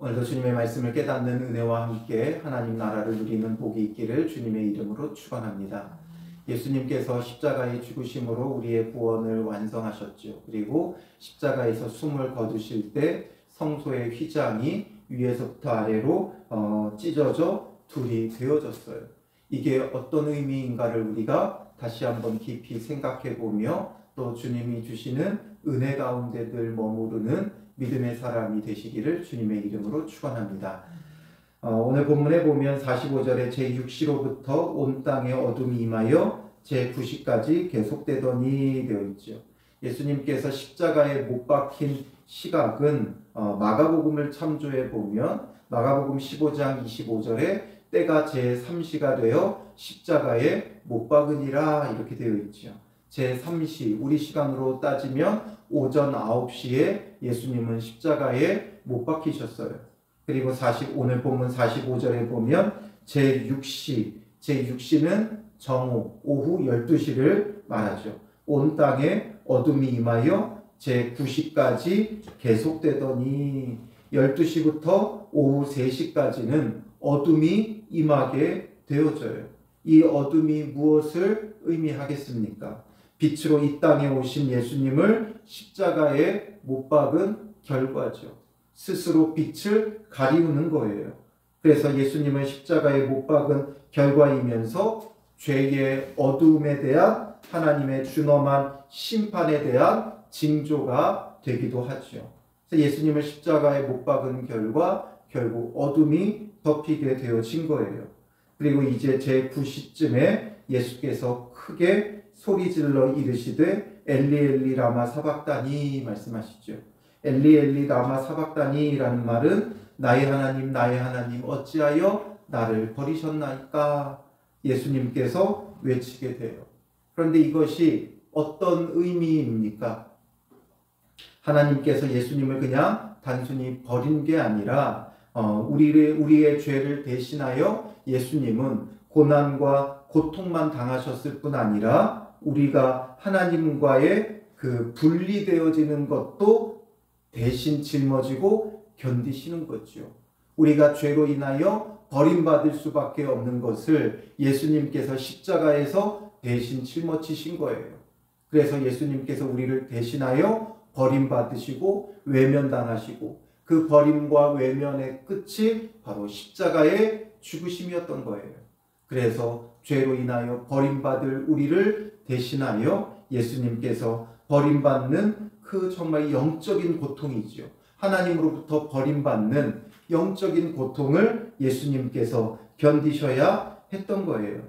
오늘도 주님의 말씀을 깨닫는 은혜와 함께 하나님 나라를 누리는 복이 있기를 주님의 이름으로 축원합니다. 예수님께서 십자가의 죽으심으로 우리의 구원을 완성하셨죠. 그리고 십자가에서 숨을 거두실 때 성소의 휘장이 위에서부터 아래로 찢어져 둘이 되어졌어요. 이게 어떤 의미인가를 우리가 다시 한번 깊이 생각해 보며 또 주님이 주시는 은혜 가운데 늘 머무르는 믿음의 사람이 되시기를 주님의 이름으로 축원합니다. 오늘 본문에 보면 45절에 제6시로부터 온 땅에 어둠이 임하여 제9시까지 계속되더니 되어 있죠. 예수님께서 십자가에 못 박힌 시각은 마가복음을 참조해 보면 마가복음 15장 25절에 때가 제3시가 되어 십자가에 못 박으니라 이렇게 되어 있죠. 제3시, 우리 시간으로 따지면 오전 9시에 예수님은 십자가에 못 박히셨어요. 그리고 오늘 본문 45절에 보면 제6시는 정오, 오후 12시를 말하죠. 온 땅에 어둠이 임하여 제9시까지 계속되더니 12시부터 오후 3시까지는 어둠이 임하게 되어져요. 이 어둠이 무엇을 의미하겠습니까? 빛으로 이 땅에 오신 예수님을 십자가에 못 박은 결과죠. 스스로 빛을 가리우는 거예요. 그래서 예수님은 십자가에 못 박은 결과이면서 죄의 어두움에 대한 하나님의 준엄한 심판에 대한 징조가 되기도 하죠. 그래서 예수님을 십자가에 못 박은 결과 결국 어둠이 덮이게 되어진 거예요. 그리고 이제 제9시쯤에 예수께서 크게 소리질러 이르시되 엘리 엘리 라마 사박다니 말씀하시죠. 엘리 엘리 라마 사박다니라는 말은 나의 하나님 어찌하여 나를 버리셨나이까 예수님께서 외치게 돼요. 그런데 이것이 어떤 의미입니까? 하나님께서 예수님을 그냥 단순히 버린 게 아니라 우리의 죄를 대신하여 예수님은 고난과 고통만 당하셨을 뿐 아니라 우리가 하나님과의 그 분리되어지는 것도 대신 짊어지고 견디시는 거죠. 우리가 죄로 인하여 버림받을 수밖에 없는 것을 예수님께서 십자가에서 대신 짊어지신 거예요. 그래서 예수님께서 우리를 대신하여 버림받으시고 외면당하시고 그 버림과 외면의 끝이 바로 십자가의 죽으심이었던 거예요. 그래서 죄로 인하여 버림받을 우리를 대신하여 예수님께서 버림받는 그 정말 영적인 고통이지요. 하나님으로부터 버림받는 영적인 고통을 예수님께서 견디셔야 했던 거예요.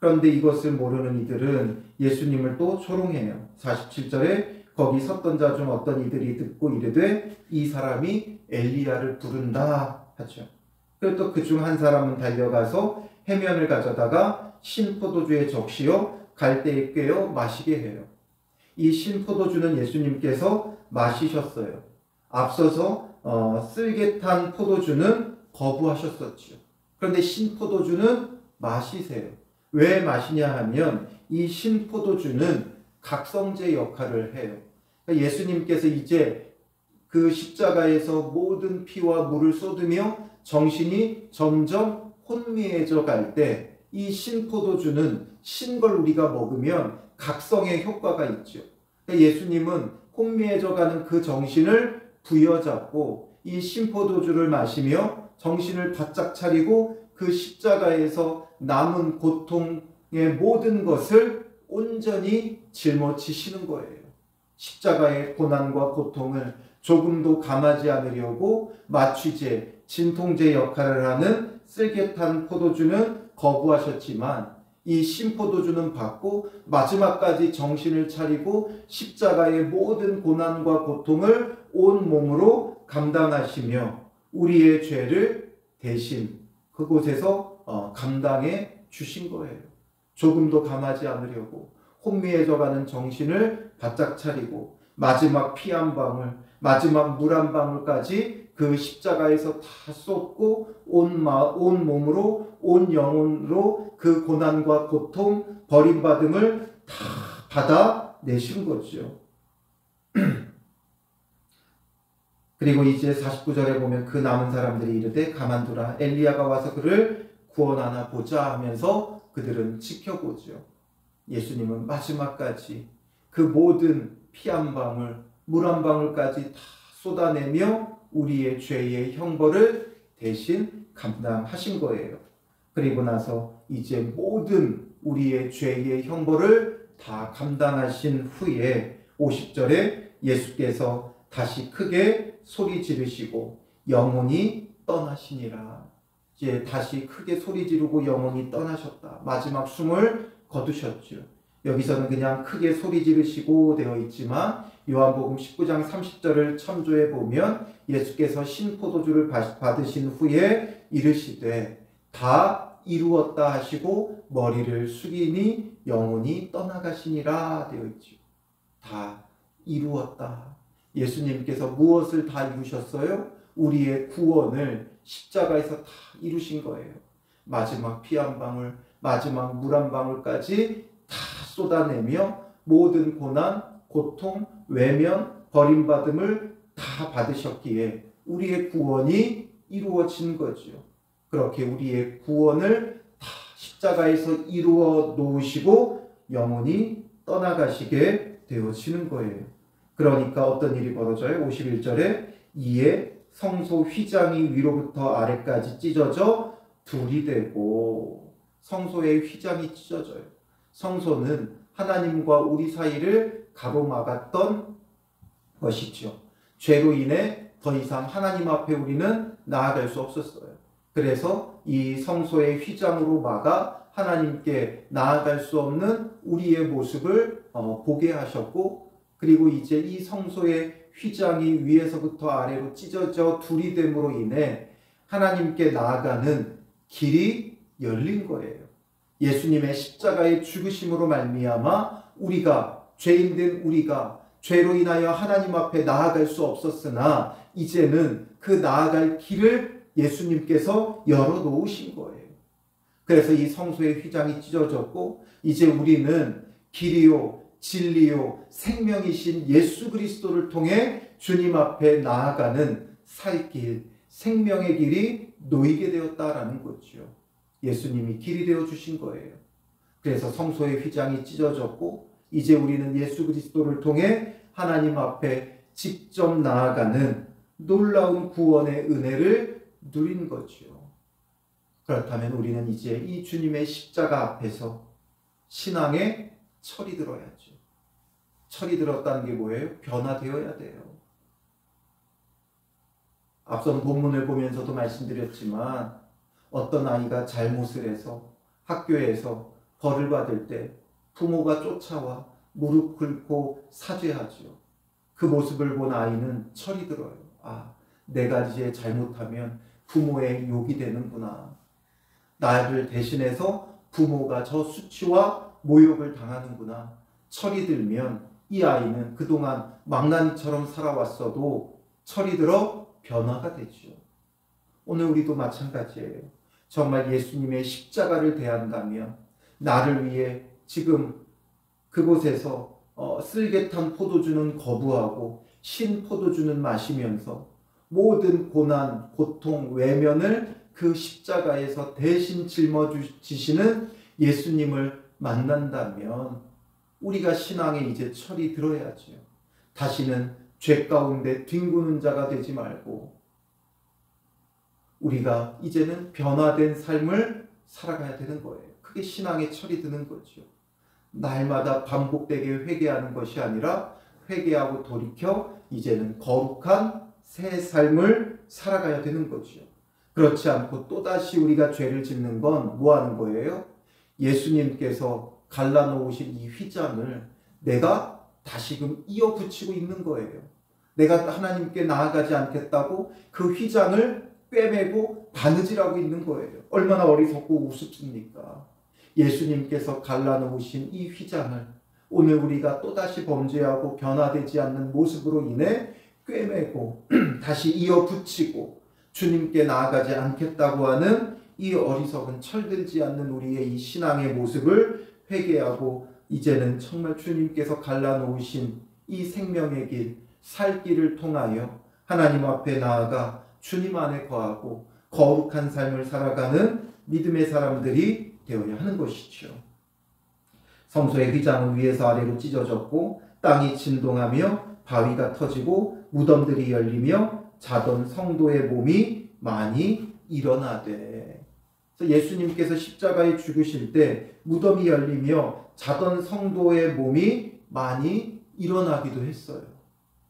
그런데 이것을 모르는 이들은 예수님을 또 조롱해요. 47절에 거기 섰던 자 중 어떤 이들이 듣고 이르되 이 사람이 엘리야를 부른다 하죠. 그리고 또 그 중 한 사람은 달려가서 해면을 가져다가 신포도주에 적시어 갈대에 꿰어 마시게 해요. 이 신포도주는 예수님께서 마시셨어요. 앞서서 쓸개탄 포도주는 거부하셨었죠. 그런데 신포도주는 마시세요. 왜 마시냐 하면 이 신포도주는 각성제 역할을 해요. 그러니까 예수님께서 이제 그 십자가에서 모든 피와 물을 쏟으며 정신이 점점 혼미해져 갈 때 이 신포도주는 신 걸 우리가 먹으면 각성의 효과가 있죠. 그러니까 예수님은 혼미해져 가는 그 정신을 부여잡고 이 신포도주를 마시며 정신을 바짝 차리고 그 십자가에서 남은 고통의 모든 것을 온전히 짊어지시는 거예요. 십자가의 고난과 고통을 조금도 감하지 않으려고 마취제, 진통제 역할을 하는 쓸개탄 포도주는 거부하셨지만 이 신포도주는 받고 마지막까지 정신을 차리고 십자가의 모든 고난과 고통을 온 몸으로 감당하시며 우리의 죄를 대신 그곳에서 감당해 주신 거예요. 조금도 감하지 않으려고 혼미해져가는 정신을 바짝 차리고 마지막 피 한 방울, 마지막 물 한 방울까지 그 십자가에서 다 쏟고 온 몸으로 온 영혼으로 그 고난과 고통, 버림받음을 다 받아내신 거죠. 그리고 이제 49절에 보면 그 남은 사람들이 이르되 가만두라 엘리야가 와서 그를 구원하나 보자 하면서 그들은 지켜보죠. 예수님은 마지막까지 그 모든 피 한 방울, 물 한 방울까지 다 쏟아내며 우리의 죄의 형벌을 대신 감당하신 거예요. 그리고 나서 이제 모든 우리의 죄의 형벌을 다 감당하신 후에 50절에 예수께서 다시 크게 소리 지르시고 영혼이 떠나시니라. 이제 다시 크게 소리 지르고 영혼이 떠나셨다. 마지막 숨을 거두셨죠. 여기서는 그냥 크게 소리 지르시고 되어 있지만 요한복음 19장 30절을 첨조해 보면 예수께서 신포도주를 받으신 후에 이르시되 다 이루었다 하시고 머리를 숙이니 영혼이 떠나가시니라 되어 있죠. 다 이루었다. 예수님께서 무엇을 다 이루셨어요? 우리의 구원을 십자가에서 다 이루신 거예요. 마지막 피 한 방울, 마지막 물 한 방울까지 다 쏟아내며 모든 고난, 고통, 외면, 버림받음을 다 받으셨기에 우리의 구원이 이루어진 거죠. 그렇게 우리의 구원을 다 십자가에서 이루어 놓으시고 영원히 떠나가시게 되어지는 거예요. 그러니까 어떤 일이 벌어져요? 51절에 이에 성소 휘장이 위로부터 아래까지 찢어져 둘이 되고, 성소의 휘장이 찢어져요. 성소는 하나님과 우리 사이를 가로막았던 것이죠. 죄로 인해 더 이상 하나님 앞에 우리는 나아갈 수 없었어요. 그래서 이 성소의 휘장으로 막아 하나님께 나아갈 수 없는 우리의 모습을 보게 하셨고, 그리고 이제 이 성소의 휘장이 위에서부터 아래로 찢어져 둘이 됨으로 인해 하나님께 나아가는 길이 열린 거예요. 예수님의 십자가의 죽으심으로 말미암아 우리가, 죄인된 우리가 죄로 인하여 하나님 앞에 나아갈 수 없었으나 이제는 그 나아갈 길을 예수님께서 열어놓으신 거예요. 그래서 이 성소의 휘장이 찢어졌고 이제 우리는 길이요 진리요 생명이신 예수 그리스도를 통해 주님 앞에 나아가는 살 길, 생명의 길이 놓이게 되었다라는 거죠. 예수님이 길이 되어 주신 거예요. 그래서 성소의 휘장이 찢어졌고 이제 우리는 예수 그리스도를 통해 하나님 앞에 직접 나아가는 놀라운 구원의 은혜를 누린 거죠. 그렇다면 우리는 이제 이 주님의 십자가 앞에서 신앙의 철이 들어야죠. 철이 들었다는 게 뭐예요? 변화되어야 돼요. 앞선 본문을 보면서도 말씀드렸지만 어떤 아이가 잘못을 해서 학교에서 벌을 받을 때 부모가 쫓아와 무릎 꿇고 사죄하죠. 그 모습을 본 아이는 철이 들어요. 아, 내가 이제 잘못하면 부모의 욕이 되는구나. 나를 대신해서 부모가 저 수치와 모욕을 당하는구나. 철이 들면 이 아이는 그동안 망나니처럼 살아왔어도 철이 들어 변화가 되죠. 오늘 우리도 마찬가지예요. 정말 예수님의 십자가를 대한다면 나를 위해 지금 그곳에서 쓸개탄 포도주는 거부하고 신 포도주는 마시면서 모든 고난, 고통, 외면을 그 십자가에서 대신 짊어지시는 예수님을 만난다면 우리가 신앙에 이제 철이 들어야죠. 다시는 죄 가운데 뒹구는 자가 되지 말고 우리가 이제는 변화된 삶을 살아가야 되는 거예요. 그게 신앙의 철이 드는 거죠. 날마다 반복되게 회개하는 것이 아니라 회개하고 돌이켜 이제는 거룩한 새 삶을 살아가야 되는 거죠. 그렇지 않고 또다시 우리가 죄를 짓는 건 뭐 하는 거예요? 예수님께서 갈라놓으신 이 휘장을 내가 다시금 이어붙이고 있는 거예요. 내가 하나님께 나아가지 않겠다고 그 휘장을 꿰매고 바느질하고 있는 거예요. 얼마나 어리석고 우습습니까? 예수님께서 갈라놓으신 이 휘장을 오늘 우리가 또다시 범죄하고 변화되지 않는 모습으로 인해 꿰매고 다시 이어붙이고 주님께 나아가지 않겠다고 하는 이 어리석은 철들지 않는 우리의 이 신앙의 모습을 회개하고 이제는 정말 주님께서 갈라놓으신 이 생명의 길, 살 길을 통하여 하나님 앞에 나아가 주님 안에 거하고 거룩한 삶을 살아가는 믿음의 사람들이 되어야 하는 것이죠. 성소의 휘장은 위에서 아래로 찢어졌고 땅이 진동하며 바위가 터지고 무덤들이 열리며 자던 성도의 몸이 많이 일어나되. 그래서 예수님께서 십자가에 죽으실 때 무덤이 열리며 자던 성도의 몸이 많이 일어나기도 했어요.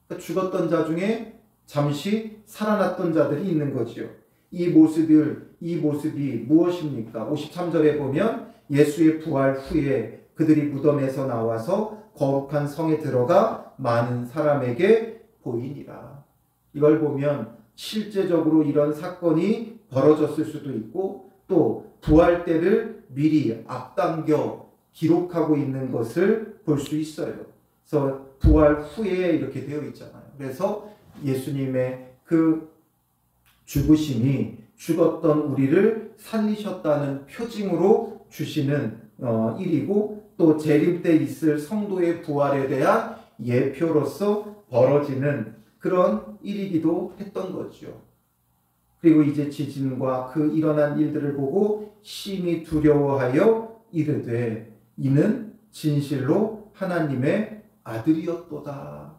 그러니까 죽었던 자 중에 잠시 살아났던 자들이 있는 거지요. 이 모습이 무엇입니까? 53절에 보면 예수의 부활 후에 그들이 무덤에서 나와서 거룩한 성에 들어가 많은 사람에게 보이니라. 이걸 보면 실제적으로 이런 사건이 벌어졌을 수도 있고 또 부활 때를 미리 앞당겨 기록하고 있는 것을 볼 수 있어요. 그래서 부활 후에 이렇게 되어 있잖아요. 그래서 예수님의 그 죽으심이 죽었던 우리를 살리셨다는 표징으로 주시는 일이고 또 재림 때 있을 성도의 부활에 대한 예표로서 벌어지는 그런 일이기도 했던 거죠. 그리고 이제 지진과 그 일어난 일들을 보고 심히 두려워하여 이르되 이는 진실로 하나님의 아들이었도다.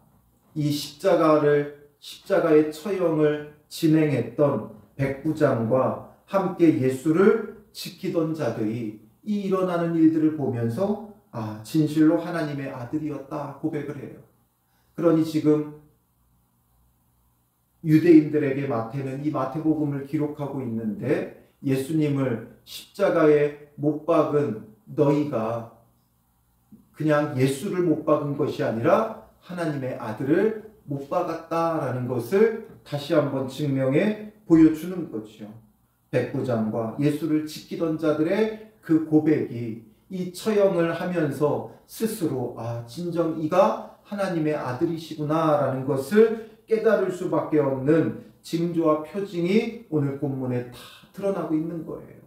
이 십자가의 처형을 진행했던 백부장과 함께 예수를 지키던 자들이 이 일어나는 일들을 보면서 진실로 하나님의 아들이었다 고백을 해요. 그러니 지금 유대인들에게 마태는 이 마태복음을 기록하고 있는데 예수님을 십자가에 못 박은 너희가 그냥 예수를 못 박은 것이 아니라 하나님의 아들을 못 박았다라는 것을 다시 한번 증명해 보여주는 거죠. 백부장과 예수를 지키던 자들의 그 고백이 이 처형을 하면서 스스로 진정 이가 하나님의 아들이시구나라는 것을 깨달을 수밖에 없는 징조와 표징이 오늘 본문에 다 드러나고 있는 거예요.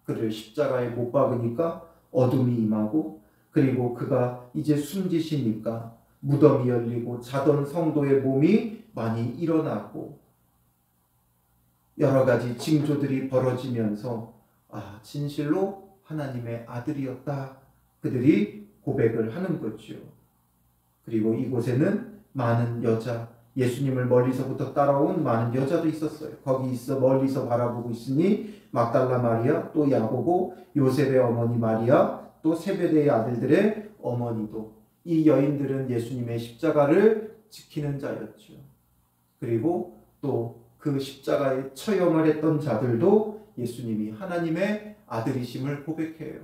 그를 십자가에 못 박으니까 어둠이 임하고 그리고 그가 이제 숨지시니까 무덤이 열리고 자던 성도의 몸이 많이 일어나고 여러 가지 징조들이 벌어지면서 진실로 하나님의 아들이었다. 그들이 고백을 하는 거죠. 그리고 이곳에는 많은 여자, 예수님을 멀리서부터 따라온 많은 여자도 있었어요. 거기 있어 멀리서 바라보고 있으니 막달라 마리아, 또 야고보, 요셉의 어머니 마리아, 또 세베대의 아들들의 어머니도 이 여인들은 예수님의 십자가를 지키는 자였죠. 그리고 또 그 십자가에 처형을 했던 자들도 예수님이 하나님의 아들이심을 고백해요.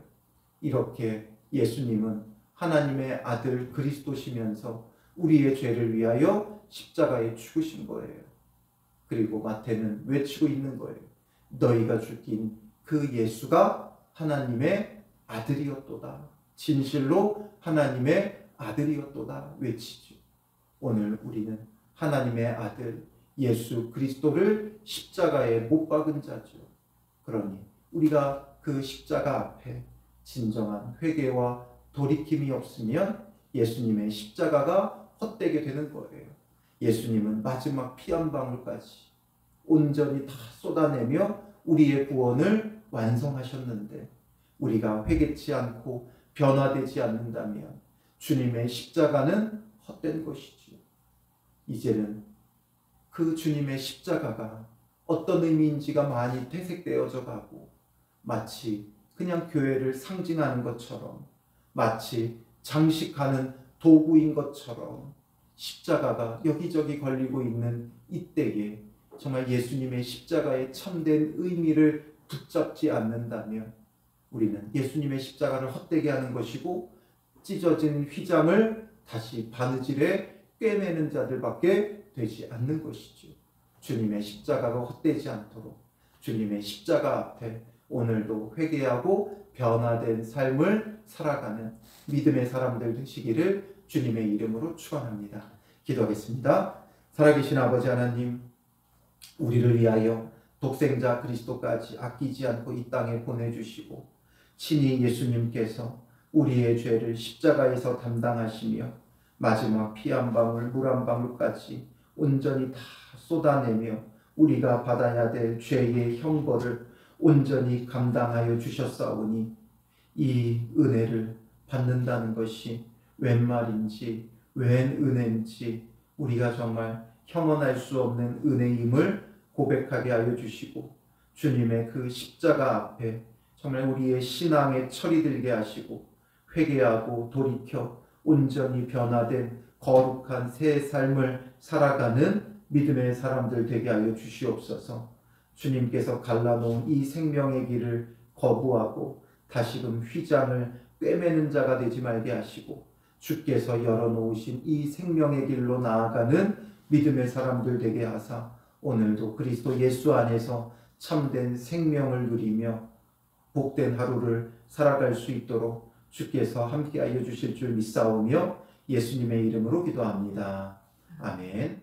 이렇게 예수님은 하나님의 아들 그리스도시면서 우리의 죄를 위하여 십자가에 죽으신 거예요. 그리고 마태는 외치고 있는 거예요. 너희가 죽인 그 예수가 하나님의 아들이었도다. 진실로 하나님의 아들이었도다 외치죠. 오늘 우리는 하나님의 아들 예수 그리스도를 십자가에 못 박은 자죠. 그러니 우리가 그 십자가 앞에 진정한 회개와 돌이킴이 없으면 예수님의 십자가가 헛되게 되는 거예요. 예수님은 마지막 피 한 방울까지 온전히 다 쏟아내며 우리의 구원을 완성하셨는데 우리가 회개치 않고 변화되지 않는다면 주님의 십자가는 헛된 것이지요. 이제는 그 주님의 십자가가 어떤 의미인지가 많이 퇴색되어져 가고 마치 그냥 교회를 상징하는 것처럼 마치 장식하는 도구인 것처럼 십자가가 여기저기 걸리고 있는 이때에 정말 예수님의 십자가의 참된 의미를 붙잡지 않는다면 우리는 예수님의 십자가를 헛되게 하는 것이고 찢어진 휘장을 다시 바느질에 꿰매는 자들밖에 되지 않는 것이죠. 주님의 십자가가 헛되지 않도록 주님의 십자가 앞에 오늘도 회개하고 변화된 삶을 살아가는 믿음의 사람들 되시기를 주님의 이름으로 축원합니다. 기도하겠습니다. 살아계신 아버지 하나님, 우리를 위하여 독생자 그리스도까지 아끼지 않고 이 땅에 보내주시고 친히 예수님께서 우리의 죄를 십자가에서 담당하시며 마지막 피 한 방울 물 한 방울까지 온전히 다 쏟아내며 우리가 받아야 될 죄의 형벌을 온전히 감당하여 주셨사오니 이 은혜를 받는다는 것이 웬 말인지 웬 은혜인지 우리가 정말 형언할 수 없는 은혜임을 고백하게 하여 주시고 주님의 그 십자가 앞에 정말 우리의 신앙에 철이 들게 하시고 회개하고 돌이켜 온전히 변화된 거룩한 새 삶을 살아가는 믿음의 사람들 되게 하여 주시옵소서. 주님께서 갈라놓은 이 생명의 길을 거부하고 다시금 휘장을 꿰매는 자가 되지 말게 하시고 주께서 열어놓으신 이 생명의 길로 나아가는 믿음의 사람들 되게 하사 오늘도 그리스도 예수 안에서 참된 생명을 누리며 복된 하루를 살아갈 수 있도록 주께서 함께하여 주실 줄 믿사오며 예수님의 이름으로 기도합니다. 아멘.